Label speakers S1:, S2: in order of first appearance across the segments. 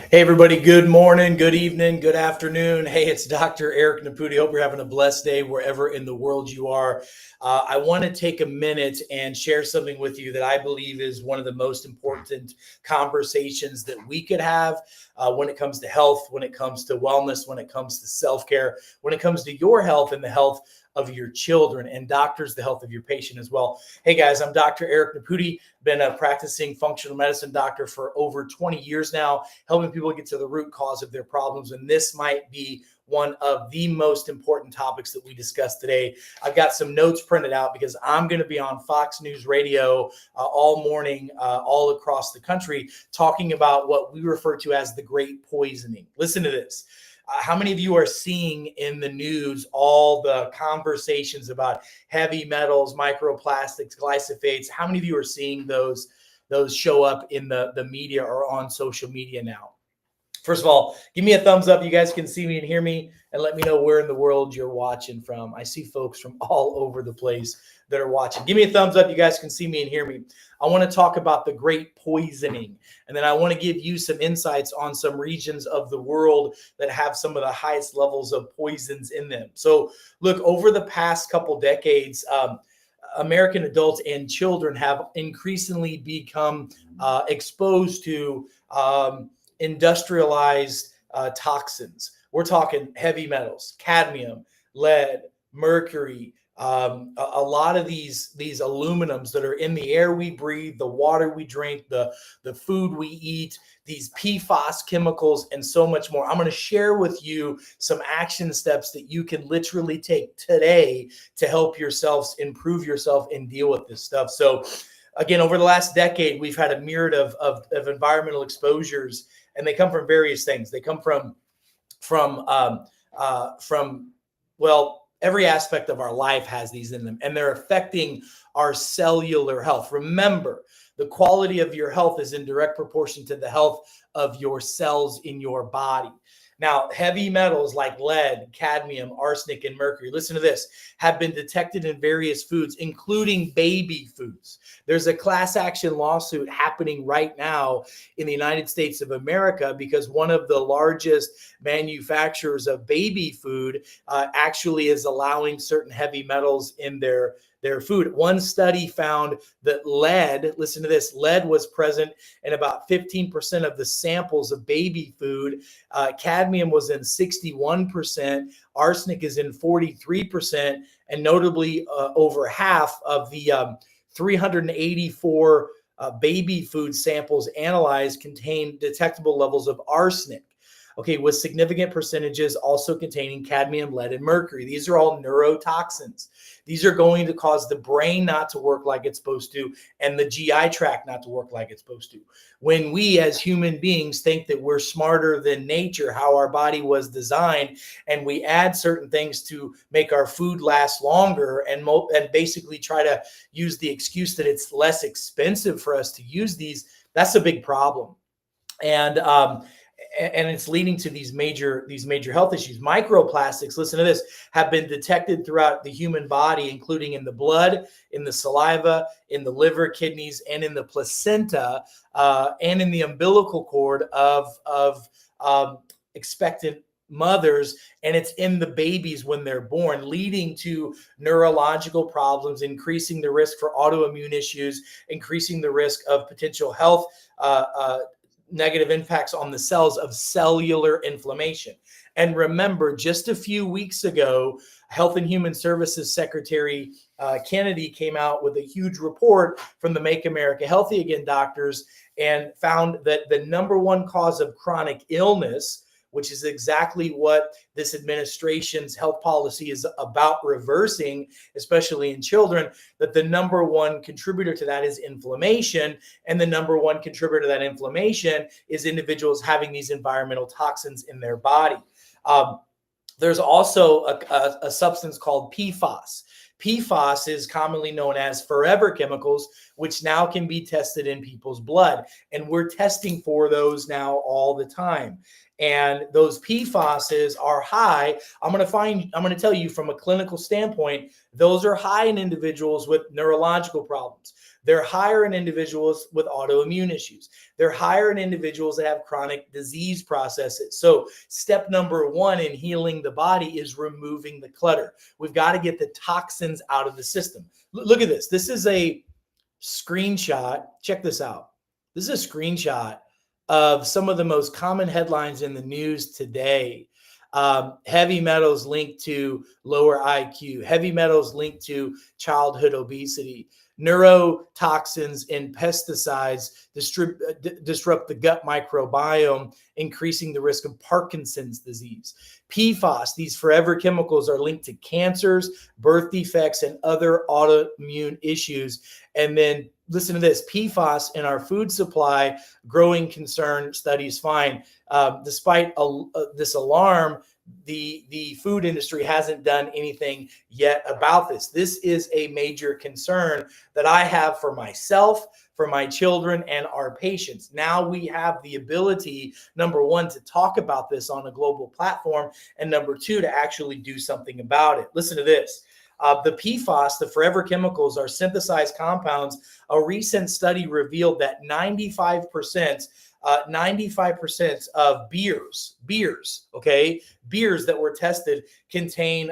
S1: Hey, everybody. Good morning, good evening, good afternoon. Hey, it's Dr. Eric Naputi. Hope you're having a blessed day wherever in the world you are. I want to take a minute and share something with you that I believe is one of the most important conversations that we could have when it comes to health, when it comes to wellness, when it comes to self-care, when it comes to your health and the health of your children, and doctors, the health of your patient as well. Hey guys, I'm Dr. Eric Naputi, been a practicing functional medicine doctor for over 20 years now, helping people get to the root cause of their problems. And this might be one of the most important topics that we discuss today. I've got some notes printed out because I'm going to be on Fox News Radio all morning, all across the country, talking about what we refer to as the great poisoning. Listen to this. How many of you are seeing in the news all the conversations about heavy metals, microplastics, glyphosates? How many of you are seeing those show up in the media or on social media now? First of all, give me a thumbs up. You guys can see me and hear me, and let me know where in the world you're watching from. I see folks from all over the place that are watching. Give me a thumbs up. You guys can see me and hear me. I want to talk about the great poisoning, and then I want to give you some insights on some regions of the world that have some of the highest levels of poisons in them. So look, over the past couple decades, American adults and children have increasingly become exposed to industrialized toxins. We're talking heavy metals, cadmium, lead, mercury, a lot of these aluminums that are in the air we breathe, the water we drink, the food we eat, these PFAS chemicals, and so much more. I'm going to share with you some action steps that you can literally take today to help yourselves improve yourself and deal with this stuff. So again, over the last decade, we've had a myriad of environmental exposures, and they come from various things. They come from well, every aspect of our life has these in them, and they're affecting our cellular health. Remember, the quality of your health is in direct proportion to the health of your cells in your body. Now, heavy metals like lead, cadmium, arsenic, and mercury, listen to this, have been detected in various foods, including baby foods. There's a class action lawsuit happening right now in the United States of America because one of the largest manufacturers of baby food actually is allowing certain heavy metals in their food. One study found that lead, listen to this, lead was present in about 15% of the samples of baby food. Cadmium was in 61%, arsenic is in 43%, and notably over half of the 384 baby food samples analyzed contained detectable levels of arsenic. Okay, with significant percentages also containing cadmium, lead, and mercury. These are all neurotoxins. These are going to cause the brain not to work like it's supposed to and the GI tract not to work like it's supposed to. When we as human beings think that we're smarter than nature, how our body was designed, and we add certain things to make our food last longer and basically try to use the excuse that it's less expensive for us to use these, that's a big problem. And it's leading to these major health issues. Microplastics, listen to this, have been detected throughout the human body, including in the blood, in the saliva, in the liver, kidneys, and in the placenta, and in the umbilical cord of expectant mothers, and it's in the babies when they're born, leading to neurological problems, increasing the risk for autoimmune issues, increasing the risk of potential health negative impacts on the cells of cellular inflammation. And remember, just a few weeks ago, Health and Human Services Secretary Kennedy came out with a huge report from the Make America Healthy Again doctors and found that the number one cause of chronic illness, which is exactly what this administration's health policy is about reversing, especially in children, that the number one contributor to that is inflammation. And the number one contributor to that inflammation is individuals having these environmental toxins in their body. There's also a substance called PFAS. PFAS is commonly known as forever chemicals, which now can be tested in people's blood. And we're testing for those now all the time. And those PFASs are high. I'm going to tell you from a clinical standpoint, those are high in individuals with neurological problems. They're higher in individuals with autoimmune issues. They're higher in individuals that have chronic disease processes. So step number one in healing the body is removing the clutter. We've got to get the toxins out of the system. Look at this. This is a screenshot. Check this out. This is a screenshot of some of the most common headlines in the news today. Heavy metals linked to lower IQ, heavy metals linked to childhood obesity, neurotoxins and pesticides disrupt the gut microbiome, increasing the risk of Parkinson's disease. PFAS, these forever chemicals, are linked to cancers, birth defects, and other autoimmune issues. And then listen to this, PFAS in our food supply, growing concern, studies find. Despite this alarm, the food industry hasn't done anything yet about this. This is a major concern that I have for myself, for my children, and our patients. Now we have the ability, number one, to talk about this on a global platform, and number two, to actually do something about it. Listen to this. The PFAS, the forever chemicals, are synthesized compounds. A recent study revealed that 95% of beers that were tested contain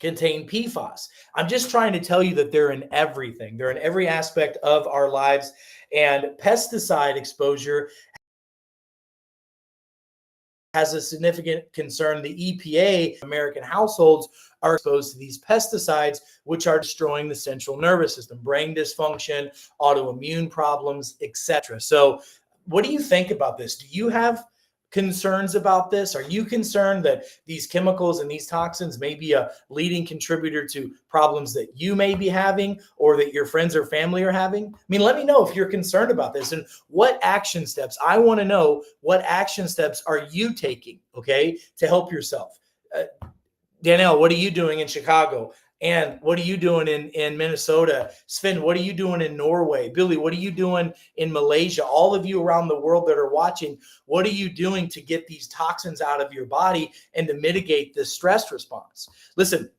S1: PFAS. I'm just trying to tell you that they're in everything. They're in every aspect of our lives, and pesticide exposure has a significant concern. The EPA, American households are exposed to these pesticides, which are destroying the central nervous system, brain dysfunction, autoimmune problems, etc. So what do you think about this? Do you have concerns about this? Are you concerned that these chemicals and these toxins may be a leading contributor to problems that you may be having or that your friends or family are having? I mean, let me know if you're concerned about this and what action steps. I want to know what action steps are you taking, okay, to help yourself. Danielle, what are you doing in Chicago? And what are you doing in Minnesota? Sven, what are you doing in Norway? Billy, what are you doing in Malaysia? All of you around the world that are watching, what are you doing to get these toxins out of your body and to mitigate the stress response? Listen,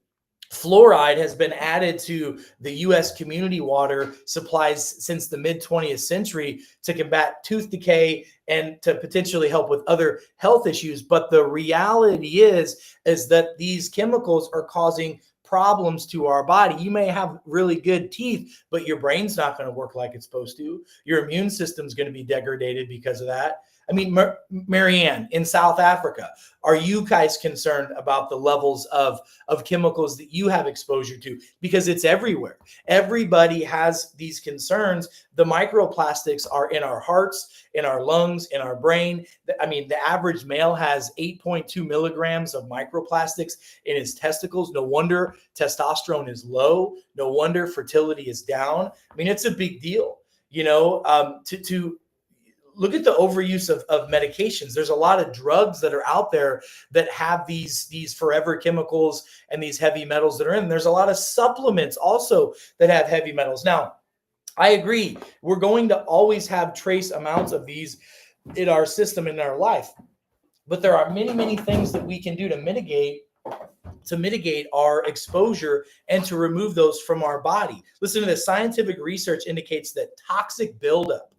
S1: fluoride has been added to the U.S. community water supplies since the mid-20th century to combat tooth decay and to potentially help with other health issues. But the reality is that these chemicals are causing problems to our body. You may have really good teeth, but your brain's not going to work like it's supposed to. Your immune system's going to be degraded because of that. I mean, Marianne, in South Africa, are you guys concerned about the levels of chemicals that you have exposure to? Because it's everywhere. Everybody has these concerns. The microplastics are in our hearts, in our lungs, in our brain. I mean, the average male has 8.2 milligrams of microplastics in his testicles. No wonder testosterone is low. No wonder fertility is down. I mean, it's a big deal, you know, to look at the overuse of medications. There's a lot of drugs that are out there that have these forever chemicals and these heavy metals that are in. There's a lot of supplements also that have heavy metals. Now, I agree. We're going to always have trace amounts of these in our system, in our life. But there are many, many things that we can do to mitigate our exposure and to remove those from our body. Listen to this. Scientific research indicates that toxic buildup,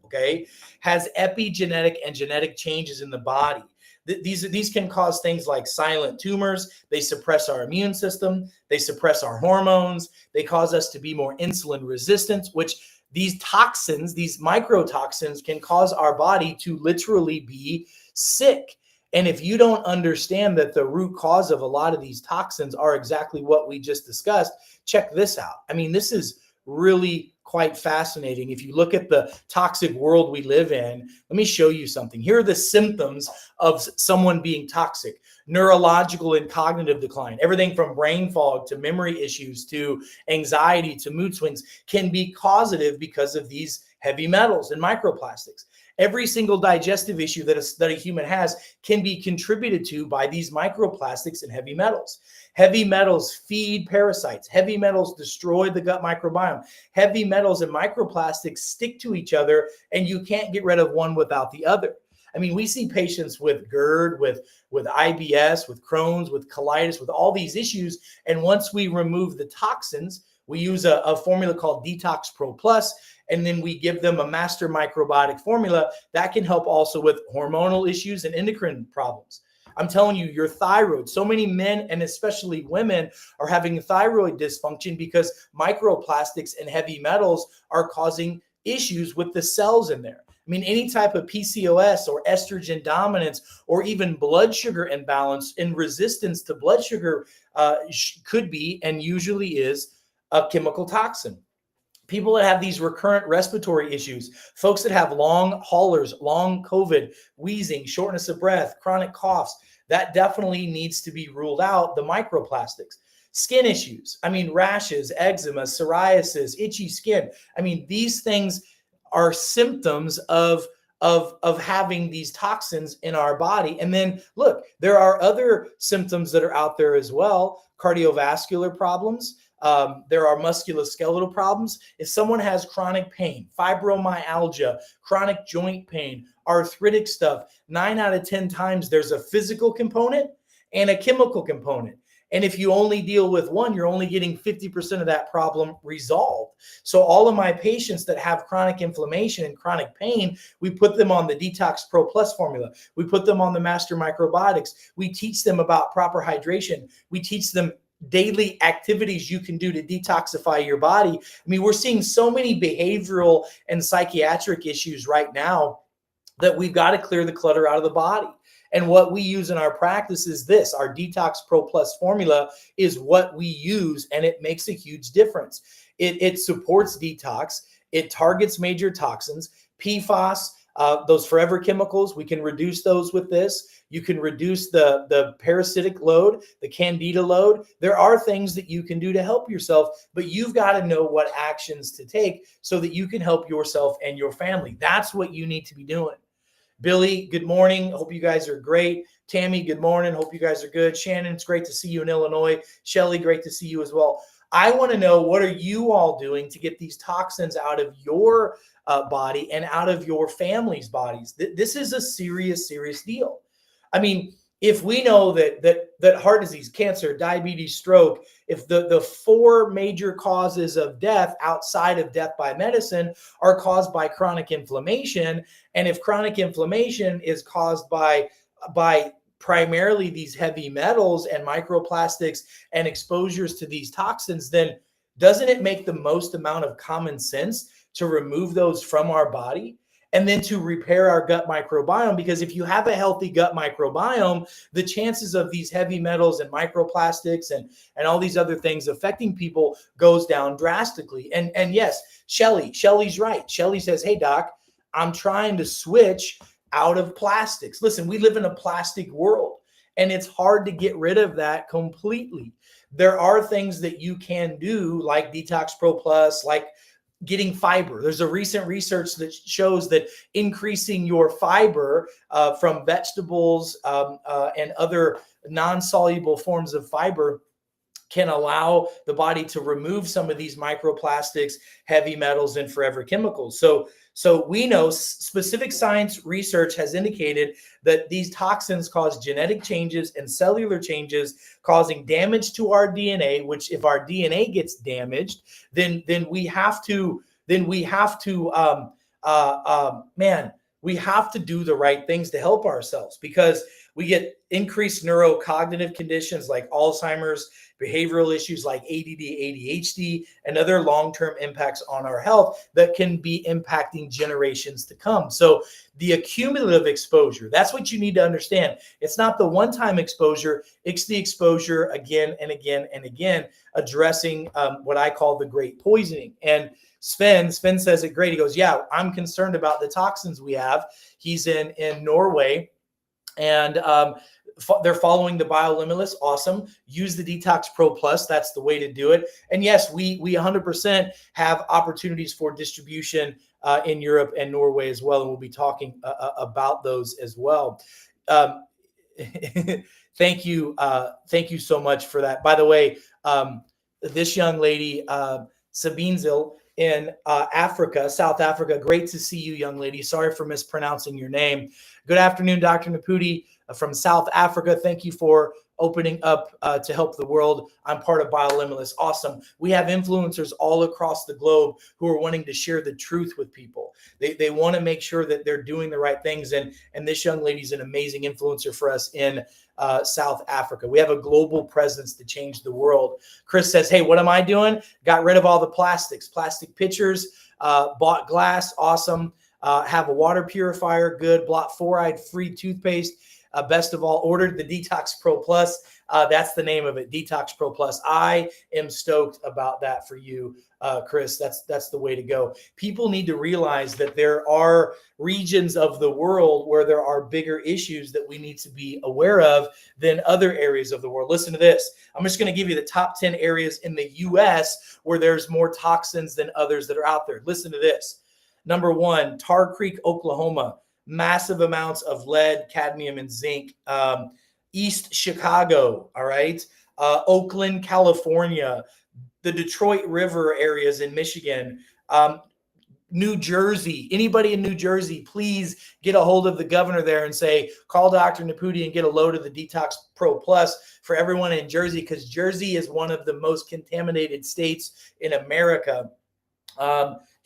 S1: has epigenetic and genetic changes in the body. These can cause things like silent tumors. They suppress our immune system. They suppress our hormones. They cause us to be more insulin resistant, which these toxins, these microtoxins, can cause our body to literally be sick. And if you don't understand that the root cause of a lot of these toxins are exactly what we just discussed, check this out. I mean, this is really quite fascinating. If you look at the toxic world we live in, let me show you something. Here are the symptoms of someone being toxic: neurological and cognitive decline. Everything from brain fog to memory issues to anxiety to mood swings can be causative because of these heavy metals and microplastics. Every single digestive issue that a human has can be contributed to by these microplastics and heavy metals. Heavy metals feed parasites. Heavy metals destroy the gut microbiome. Heavy metals and microplastics stick to each other, and you can't get rid of one without the other. I mean, we see patients with GERD, with IBS, with Crohn's, with colitis, with all these issues. And once we remove the toxins, We use a formula called Detox Pro Plus, and then we give them a master microbiotic formula that can help also with hormonal issues and endocrine problems. I'm telling you, your thyroid, so many men and especially women are having thyroid dysfunction because microplastics and heavy metals are causing issues with the cells in there. I mean, any type of PCOS or estrogen dominance or even blood sugar imbalance and resistance to blood sugar could be and usually is a chemical toxin. People that have these recurrent respiratory issues, folks that have long haulers, long COVID, wheezing, shortness of breath, chronic coughs, that definitely needs to be ruled out, the microplastics. Skin issues, I mean, rashes, eczema, psoriasis, itchy skin. I mean, these things are symptoms of having these toxins in our body. And then look, there are other symptoms that are out there as well. Cardiovascular problems. There are musculoskeletal problems. If someone has chronic pain, fibromyalgia, chronic joint pain, arthritic stuff, 9 out of 10 times there's a physical component and a chemical component. And if you only deal with one, you're only getting 50% of that problem resolved. So all of my patients that have chronic inflammation and chronic pain, we put them on the Detox Pro Plus formula. We put them on the Master Microbiotics. We teach them about proper hydration. We teach them daily activities you can do to detoxify your body. I mean, we're seeing so many behavioral and psychiatric issues right now that we've got to clear the clutter out of the body. And what we use in our practice is this. Our Detox Pro Plus formula is what we use, and it makes a huge difference. It supports detox. It targets major toxins, PFAS, those forever chemicals. We can reduce those with this. You can reduce the parasitic load, the candida load. There are things that you can do to help yourself, but you've got to know what actions to take so that you can help yourself and your family. That's what you need to be doing. Billy, good morning. Hope you guys are great. Tammy, good morning. Hope you guys are good. Shannon, it's great to see you in Illinois. Shelly, great to see you as well. I want to know, what are you all doing to get these toxins out of your body and out of your family's bodies? This is a serious, serious deal. I mean, if we know that heart disease, cancer, diabetes, stroke, if the 4 major causes of death outside of death by medicine are caused by chronic inflammation, and if chronic inflammation is caused by primarily these heavy metals and microplastics and exposures to these toxins, then doesn't it make the most amount of common sense to remove those from our body? And then to repair our gut microbiome, because if you have a healthy gut microbiome, the chances of these heavy metals and microplastics and all these other things affecting people goes down drastically. And yes, Shelly's right. Shelly says, hey, doc, I'm trying to switch out of plastics. Listen, we live in a plastic world, and it's hard to get rid of that completely. There are things that you can do, like Detox Pro Plus, like getting fiber. There's a recent research that shows that increasing your fiber from vegetables and other non-soluble forms of fiber can allow the body to remove some of these microplastics, heavy metals, and forever chemicals. So we know specific science research has indicated that these toxins cause genetic changes and cellular changes, causing damage to our DNA, which if our DNA gets damaged, then we have to we have to do the right things to help ourselves, because we get increased neurocognitive conditions like Alzheimer's, behavioral issues like ADD, ADHD, and other long-term impacts on our health that can be impacting generations to come. So the accumulative exposure, that's what you need to understand. It's not the one-time exposure, it's the exposure again and again and again, addressing what I call the great poisoning. And Sven says it great. He goes, yeah, I'm concerned about the toxins we have. He's in Norway, and they're following the BioLimitless. Awesome. Use the Detox Pro Plus. That's the way to do it. And yes, we 100% have opportunities for distribution in Europe and Norway as well. And we'll be talking about those as well. Thank you. Thank you so much for that. By the way, this young lady, Sabinzil, in Africa, South Africa. Great to see you, young lady. Sorry for mispronouncing your name. Good afternoon, Dr. Naputi. from South Africa. Thank you for opening up to help the world. I'm part of BioLimitless. Awesome. We have influencers all across the globe who are wanting to share the truth with people. They want to make sure that they're doing the right things. And this young lady's an amazing influencer for us in South Africa. We have a global presence to change the world. Chris says, hey, what am I doing? Got rid of all the plastic pitchers, bought glass. Awesome. Have a water purifier. Good. Bought fluoride free toothpaste. Best of all, ordered the Detox Pro Plus. That's the name of it, Detox Pro Plus. I am stoked about that for you, Chris. That's the way to go. People need to realize that there are regions of the world where there are bigger issues that we need to be aware of than other areas of the world. Listen to this. I'm just going to give you the top 10 areas in the U.S. where there's more toxins than others that are out there. Listen to this. Number 1, Tar Creek, Oklahoma. Massive amounts of lead, cadmium, and zinc. East Chicago, all right? Oakland, California. The Detroit River areas in Michigan. New Jersey. Anybody in New Jersey, please get a hold of the governor there and say, call Dr. Naputi and get a load of the Detox Pro Plus for everyone in Jersey, because Jersey is one of the most contaminated states in America.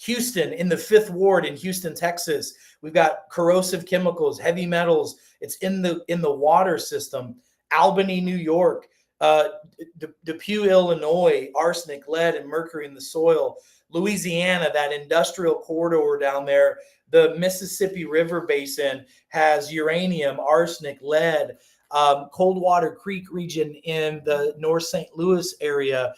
S1: Houston, in the 5th Ward in Houston, Texas, we've got corrosive chemicals, heavy metals. It's in the water system. Albany, New York, Depew, Illinois, arsenic, lead, and mercury in the soil. Louisiana, that industrial corridor down there, the Mississippi River Basin has uranium, arsenic, lead. Coldwater Creek region in the North St. Louis area.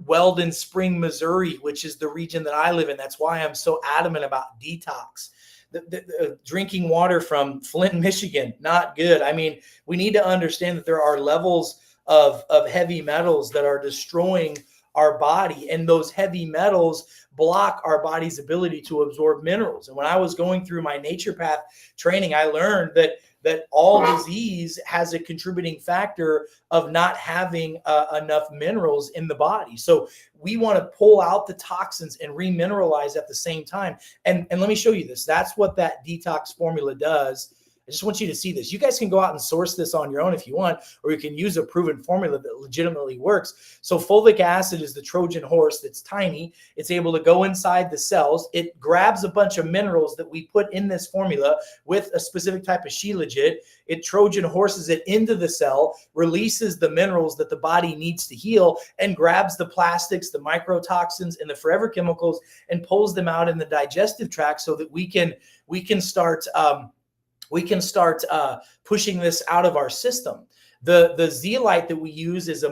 S1: Weldon Spring, Missouri, which is the region that I live in. That's why I'm so adamant about detox. The drinking water from Flint, Michigan, not good. I mean, we need to understand that there are levels of heavy metals that are destroying our body, and those heavy metals block our body's ability to absorb minerals. And when I was going through my naturopath training, I learned that all disease has a contributing factor of not having enough minerals in the body. So we want to pull out the toxins and remineralize at the same time. And let me show you this. That's what that detox formula does. I just want you to see this. You guys can go out and source this on your own if you want, or you can use a proven formula that legitimately works. So fulvic acid is the Trojan horse that's tiny. It's able to go inside the cells. It grabs a bunch of minerals that we put in this formula with a specific type of Shilajit. It Trojan horses it into the cell, releases the minerals that the body needs to heal, and grabs the plastics, the microtoxins, and the forever chemicals and pulls them out in the digestive tract so that we can start pushing this out of our system. The zeolite that we use is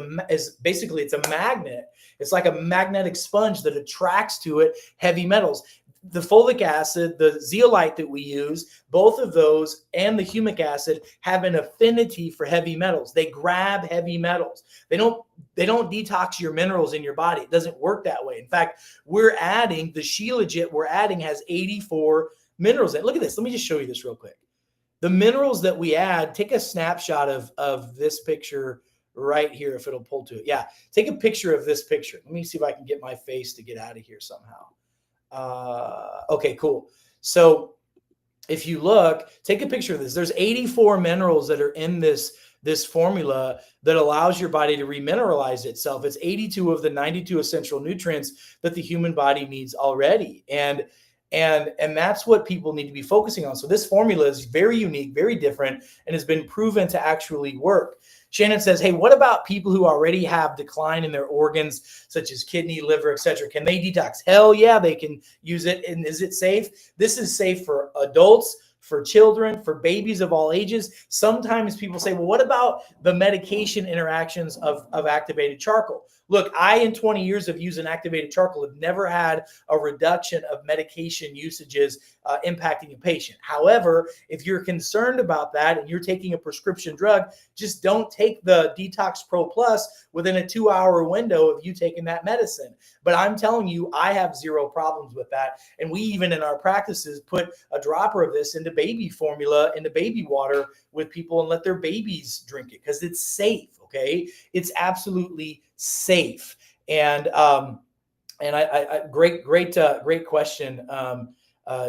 S1: basically it's a magnet. It's like a magnetic sponge that attracts to it heavy metals. The fulvic acid, the zeolite that we use, both of those and the humic acid have an affinity for heavy metals. They grab heavy metals. They don't detox your minerals in your body. It doesn't work that way. In fact, we're adding the Shilajit we're adding has 84 minerals in it. Look at this. Let me just show you this real quick. The minerals that we add, take a snapshot of this picture right here, if it'll pull to it. Yeah, take a picture of this picture. Let me see if I can get my face to get out of here somehow. Okay, cool. So if you look, take a picture of this. There's 84 minerals that are in this formula that allows your body to remineralize itself. It's 82 of the 92 essential nutrients that the human body needs already. And that's what people need to be focusing on. So this formula is very unique, very different, and has been proven to actually work. Shannon says, hey, what about people who already have decline in their organs, such as kidney, liver, etc.? Can they detox? Hell yeah, they can use it. And is it safe? This is safe for adults, for children, for babies of all ages. Sometimes people say, well, what about the medication interactions of activated charcoal? Look, I, in 20 years of using activated charcoal, have never had a reduction of medication usages impacting a patient. However, if you're concerned about that and you're taking a prescription drug, just don't take the Detox Pro Plus within a 2-hour window of you taking that medicine. But I'm telling you, I have zero problems with that. And we even in our practices put a dropper of this into baby formula, into baby water with people and let their babies drink it because it's safe. Okay. It's absolutely safe. And I great question.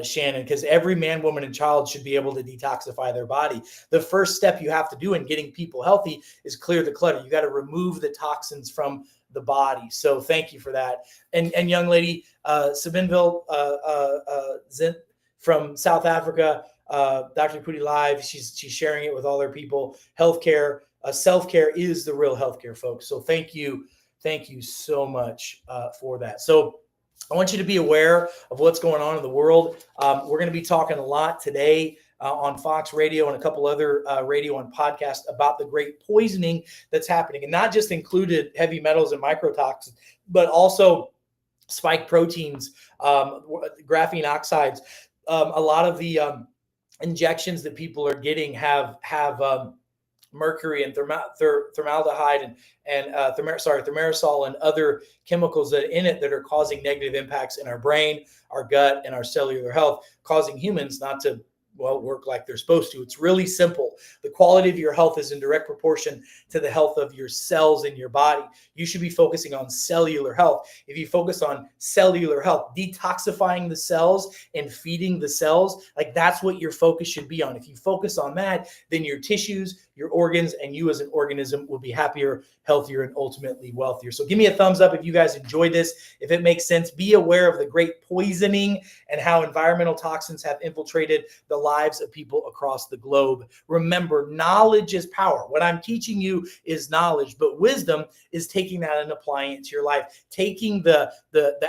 S1: Shannon, because every man, woman, and child should be able to detoxify their body. The first step you have to do in getting people healthy is clear the clutter. You got to remove the toxins from the body. So thank you for that. And young lady, Sabinville Zint from South Africa, Dr. Pudi Live, she's sharing it with all their people. Healthcare, self-care is the real healthcare, folks. So thank you so much for that. So I want you to be aware of what's going on in the world. We're going to be talking a lot today on Fox Radio and a couple other radio and podcasts about the great poisoning that's happening, and not just included heavy metals and microtoxins, but also spike proteins, graphene oxides. A lot of the injections that people are getting have mercury and formaldehyde and thimerosal and other chemicals that are in it that are causing negative impacts in our brain, our gut, and our cellular health, causing humans not to work like they're supposed to. It's really simple. The quality of your health is in direct proportion to the health of your cells in your body. You should be focusing on cellular health. If you focus on cellular health, detoxifying the cells and feeding the cells, like that's what your focus should be on. If you focus on that, then your tissues, your organs, and you as an organism will be happier, healthier, and ultimately wealthier. So give me a thumbs up if you guys enjoyed this. If it makes sense, be aware of the great poisoning and how environmental toxins have infiltrated the lives of people across the globe. Remember, knowledge is power. What I'm teaching you is knowledge, but wisdom is taking that and applying it to your life, taking the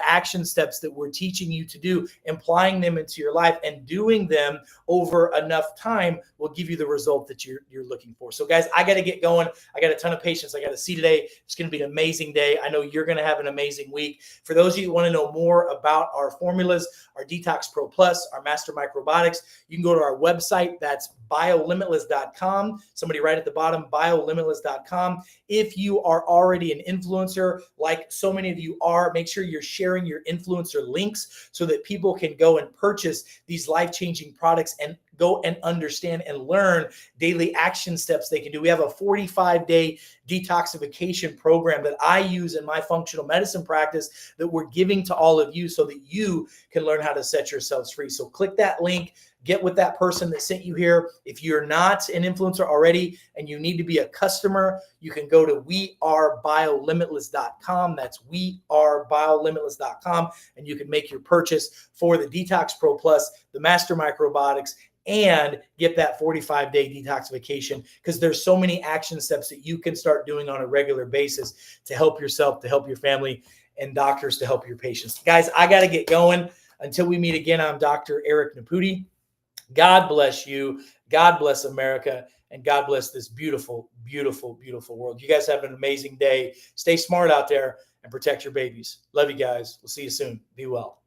S1: action steps that we're teaching you to do, applying them into your life, and doing them over enough time will give you the result that you're looking for. So guys, I got to get going. I got a ton of patients I got to see today. It's going to be an amazing day. I know you're going to have an amazing week. For those of you who want to know more about our formulas, our Detox Pro Plus, our Master Microbiotics, you can go to our website. That's biolimitless.com. Somebody right at the bottom, biolimitless.com. If you are already an influencer, like so many of you are, make sure you're sharing your influencer links so that people can go and purchase these life-changing products and go and understand and learn daily action steps they can do. We have a 45-day detoxification program that I use in my functional medicine practice that we're giving to all of you so that you can learn how to set yourselves free. So click that link. Get with that person that sent you here. If you're not an influencer already and you need to be a customer, you can go to wearebiolimitless.com. That's wearebiolimitless.com, and you can make your purchase for the Detox Pro Plus, the Master Microbiotics, and get that 45-day detoxification, because there's so many action steps that you can start doing on a regular basis to help yourself, to help your family, and doctors to help your patients. Guys, I got to get going. Until we meet again, I'm Dr. Eric Napudi. God bless you. God bless America. And God bless this beautiful, beautiful, beautiful world. You guys have an amazing day. Stay smart out there and protect your babies. Love you guys. We'll see you soon. Be well.